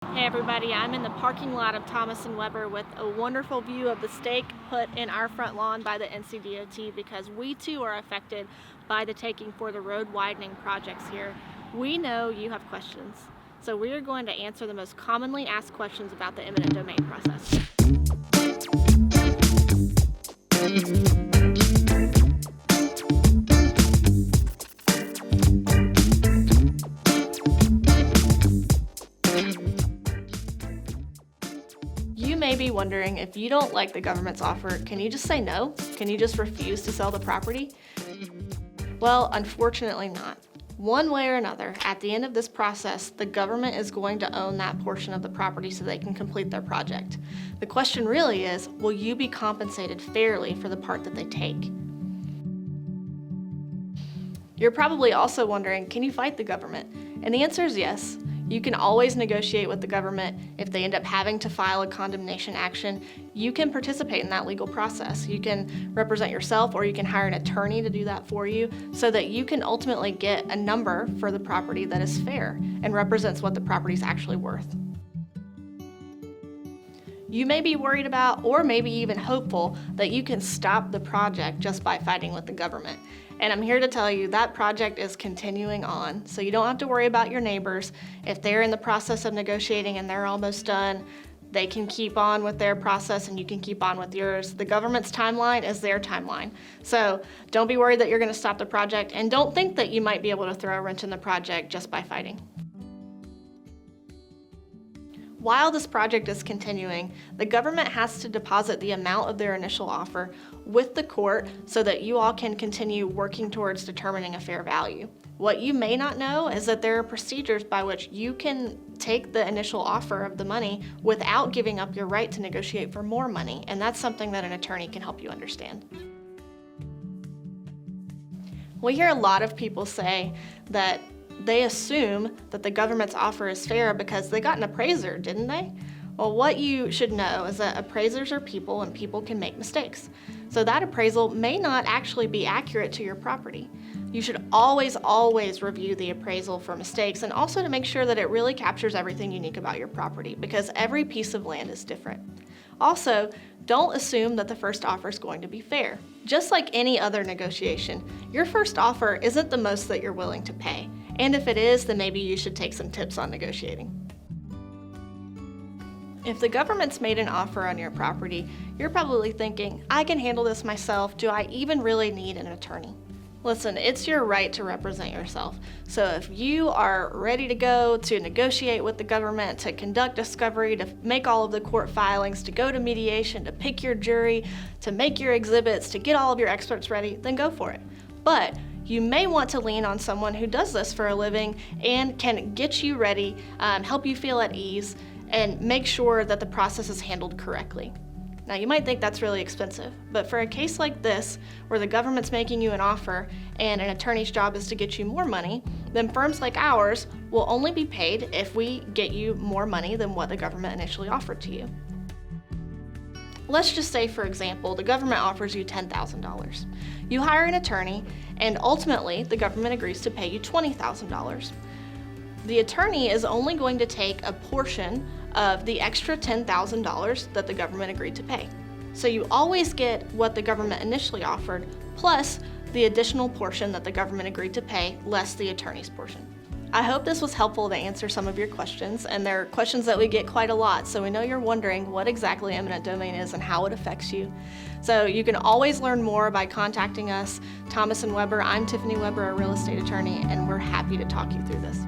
Hey everybody, I'm in the parking lot of Thomas & Weber with a wonderful view of the stake put in our front lawn by the NCDOT because we too are affected by the taking for the road widening projects here. We know you have questions, so we are going to answer the most commonly asked questions about the eminent domain process. You may be wondering, if you don't like the government's offer, can you just say no? Can you just refuse to sell the property? Well, unfortunately not. One way or another, at the end of this process, the government is going to own that portion of the property so they can complete their project. The question really is, will you be compensated fairly for the part that they take? You're probably also wondering, can you fight the government? And the answer is yes. You can always negotiate with the government. If they end up having to file a condemnation action, you can participate in that legal process. You can represent yourself, or you can hire an attorney to do that for you so that you can ultimately get a number for the property that is fair and represents what the property is actually worth. You may be worried about, or maybe even hopeful, that you can stop the project just by fighting with the government. And I'm here to tell you that project is continuing on, so you don't have to worry about your neighbors. If they're in the process of negotiating and they're almost done, they can keep on with their process and you can keep on with yours. The government's timeline is their timeline. So don't be worried that you're going to stop the project, and don't think that you might be able to throw a wrench in the project just by fighting. While this project is continuing, the government has to deposit the amount of their initial offer with the court so that you all can continue working towards determining a fair value. What you may not know is that there are procedures by which you can take the initial offer of the money without giving up your right to negotiate for more money, and that's something that an attorney can help you understand. We hear a lot of people say that they assume that the government's offer is fair because they got an appraiser, didn't they? Well, what you should know is that appraisers are people and people can make mistakes. So that appraisal may not actually be accurate to your property. You should always review the appraisal for mistakes, and also to make sure that it really captures everything unique about your property, because every piece of land is different. Also, don't assume that the first offer is going to be fair. Just like any other negotiation, your first offer isn't the most that you're willing to pay. And if it is, then maybe you should take some tips on negotiating. If the government's made an offer on your property, you're probably thinking, I can handle this myself. Do I even really need an attorney? Listen, it's your right to represent yourself. So if you are ready to go to negotiate with the government, to conduct discovery, to make all of the court filings, to go to mediation, to pick your jury, to make your exhibits, to get all of your experts ready, then go for it. But you may want to lean on someone who does this for a living and can get you ready, help you feel at ease, and make sure that the process is handled correctly. Now, you might think that's really expensive, but for a case like this, where the government's making you an offer and an attorney's job is to get you more money, then firms like ours will only be paid if we get you more money than what the government initially offered to you. Let's just say, for example, the government offers you $10,000. You hire an attorney, and ultimately the government agrees to pay you $20,000. The attorney is only going to take a portion of the extra $10,000 that the government agreed to pay. So you always get what the government initially offered, plus the additional portion that the government agreed to pay, less the attorney's portion. I hope this was helpful to answer some of your questions, and they're questions that we get quite a lot, so we know you're wondering what exactly eminent domain is and how it affects you. So you can always learn more by contacting us, Thomas & Weber. I'm Tiffany Weber, a real estate attorney, and we're happy to talk you through this.